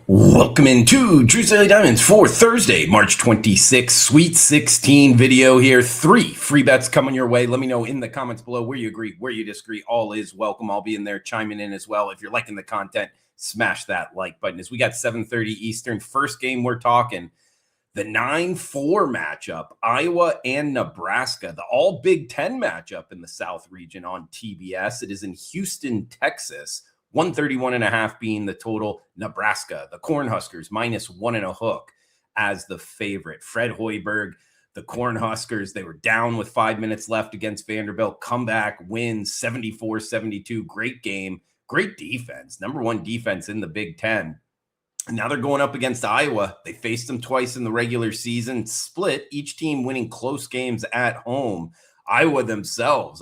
Welcome into True Daily Diamonds for Thursday, March 26th, Sweet 16 video here. 3 free bets coming your way. Let me know in the comments below where you agree, where you disagree. All is welcome. I'll be in there chiming in as well. If you're liking the content, smash that like button. As we got 7:30 Eastern, first game we're talking, the 9-4 matchup, Iowa and Nebraska, the all Big Ten matchup in the South region on TBS. It is in Houston, Texas. 131.5 being the total. Nebraska, the Cornhuskers, -1.5 as the favorite. Fred Hoiberg, the Cornhuskers, they were down with 5 minutes left against Vanderbilt. Comeback, win 74-72. Great game, great defense. Number one defense in the Big Ten. And now they're going up against Iowa. They faced them twice in the regular season, split, each team winning close games at home. Iowa themselves,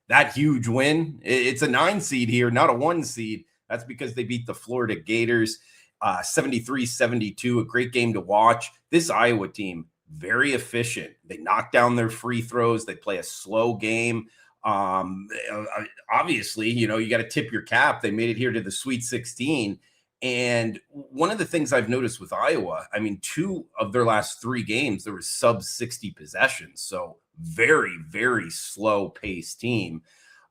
that huge win, it's a 9 seed here, not a 1 seed. That's because they beat the Florida Gators 73-72, a great game to watch. This Iowa team, very efficient. They knock down their free throws. They play a slow game. Obviously, you got to tip your cap. They made it here to the Sweet 16. And one of the things I've noticed with Iowa, 2 of their last 3 games, there was sub 60 possessions. So very, very slow paced team.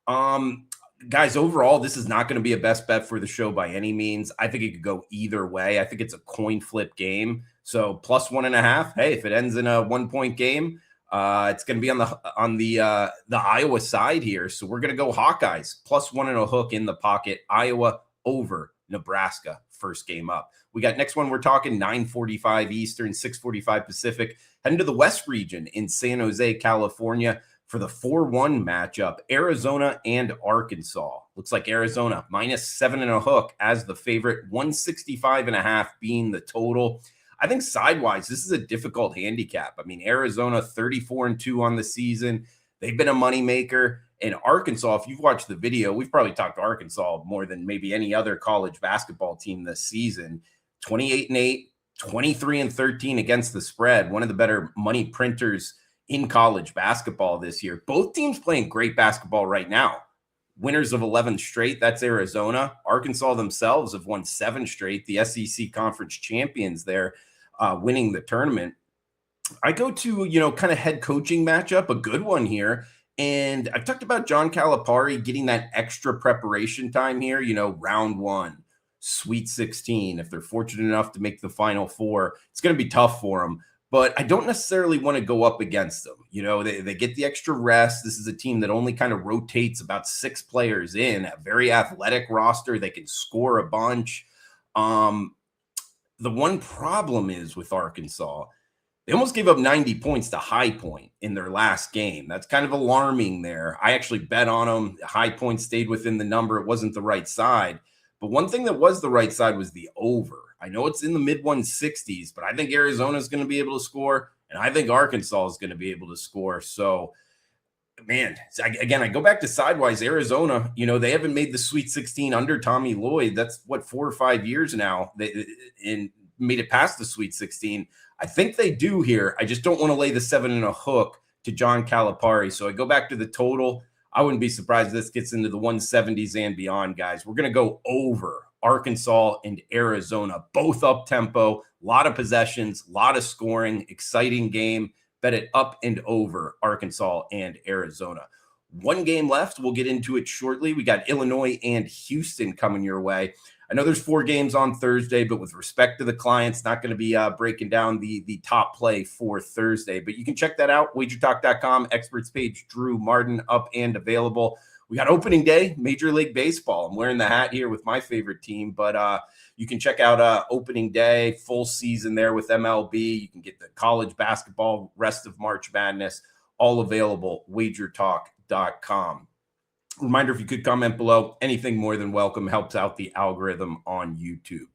Guys, overall, this is not going to be a best bet for the show by any means. I think it could go either way. I think it's a coin flip game. So +1.5. Hey, if it ends in a 1-point game, it's going to be on the Iowa side here. So we're going to go Hawkeyes +1.5 in the pocket. Iowa over Nebraska, first game up. We got next one, we're talking 9:45 Eastern, 6:45 Pacific, heading to the West region in San Jose, California for the 4-1 matchup, Arizona and Arkansas. Looks like Arizona -7.5 as the favorite, 165.5 being the total. I think sidewise, this is a difficult handicap. Arizona 34-2 on the season. They've been a moneymaker. And Arkansas, if you've watched the video, we've probably talked to Arkansas more than maybe any other college basketball team this season. 28-8, 23-13 against the spread. One of the better money printers in college basketball this year. Both teams playing great basketball right now. Winners of 11 straight, that's Arizona. Arkansas themselves have won 7 straight. The SEC conference champions there, winning the tournament. I go to, kind of head coaching matchup, a good one here. And I've talked about John Calipari getting that extra preparation time here, round 1, Sweet 16. If they're fortunate enough to make the Final Four, it's going to be tough for them. But I don't necessarily want to go up against them. They get the extra rest. This is a team that only kind of rotates about 6 players in, a very athletic roster. They can score a bunch. The one problem is with Arkansas, they almost gave up 90 points to High Point in their last game. That's kind of alarming there. I actually bet on them. High Point stayed within the number. It wasn't the right side. But one thing that was the right side was the over. I know it's in the mid 160s, but I think Arizona is going to be able to score, and I think Arkansas is going to be able to score. So, man, again, I go back to sidewise. Arizona, they haven't made the Sweet 16 under Tommy Lloyd. That's 4 or 5 years now. They made it past the Sweet 16. I think they do here. I just don't want to lay the 7.5 to John Calipari. So I go back to the total. I wouldn't be surprised if this gets into the 170s and beyond, guys. We're going to go over Arkansas and Arizona, both up tempo, a lot of possessions, a lot of scoring, exciting game. Bet it up and over Arkansas and Arizona. 1 game left. We'll get into it shortly. We got Illinois and Houston coming your way. I know there's 4 games on Thursday, but with respect to the clients, not going to be breaking down the top play for Thursday. But you can check that out, WagerTalk.com, experts page, Drew Martin, up and available. We got opening day, Major League Baseball. I'm wearing the hat here with my favorite team, but you can check out opening day, full season there with MLB. You can get the college basketball, rest of March Madness, all available, WagerTalk.com. Reminder, if you could comment below, anything more than welcome, helps out the algorithm on YouTube.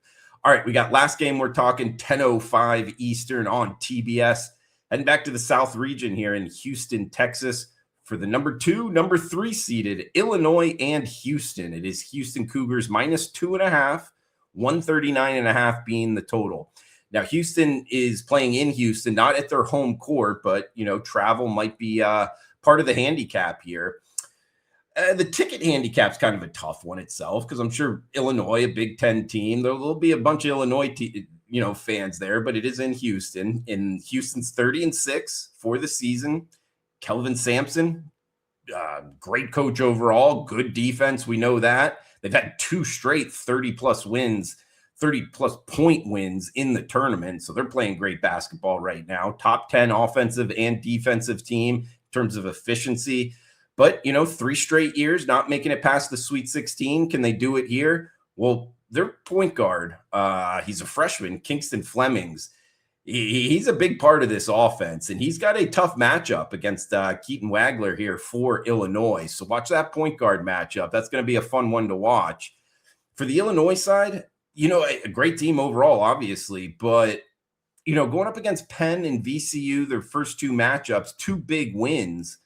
All right, we got last game. We're talking 10:05 Eastern on TBS. Heading back to the South region here in Houston, Texas for the number 2, number 3 seeded Illinois and Houston. It is Houston Cougars -2.5, 139.5 being the total. Now, Houston is playing in Houston, not at their home court, but, travel might be part of the handicap here. The ticket handicap's kind of a tough one itself because I'm sure Illinois, a Big Ten team, there'll be a bunch of Illinois, fans there, but it is in Houston. And Houston's 30-6 for the season. Kelvin Sampson, great coach overall, good defense. We know that. They've had 2 straight 30-plus wins, 30-plus point wins in the tournament. So they're playing great basketball right now. Top 10 offensive and defensive team in terms of efficiency. But, 3 straight years not making it past the Sweet 16. Can they do it here? Well, their point guard, he's a freshman, Kingston Flemings. He's a big part of this offense, and he's got a tough matchup against Keaton Wagler here for Illinois. So watch that point guard matchup. That's going to be a fun one to watch. For the Illinois side, a great team overall, obviously, but, going up against Penn and VCU, their first 2 matchups, 2 big wins.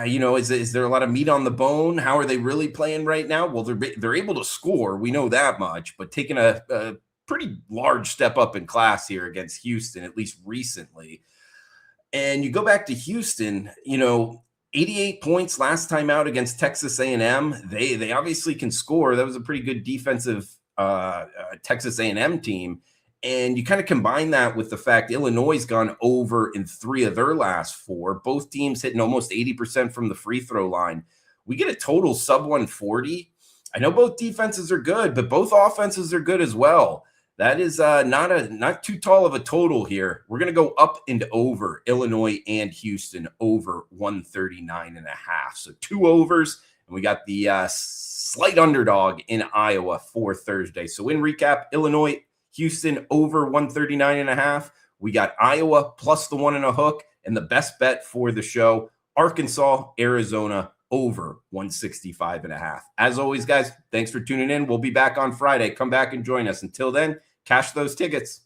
Is there a lot of meat on the bone? How are they really playing right now? Well, they're able to score. We know that much, but taking a pretty large step up in class here against Houston, at least recently. And you go back to Houston, 88 points last time out against Texas A&M. They obviously can score. That was a pretty good defensive Texas A&M team. And you kind of combine that with the fact Illinois has gone over in 3 of their last 4. Both teams hitting almost 80% from the free throw line. We get a total sub 140. I know both defenses are good, but both offenses are good as well. That is not too tall of a total here. We're going to go up and over Illinois and Houston over 139.5. So 2 overs, and we got the slight underdog in Iowa for Thursday. So in recap, Illinois, Houston over 139.5. We got Iowa plus the 1 and a hook, and the best bet for the show, Arkansas, Arizona over 165.5. As always, guys, thanks for tuning in. We'll be back on Friday. Come back and join us. Until then, cash those tickets.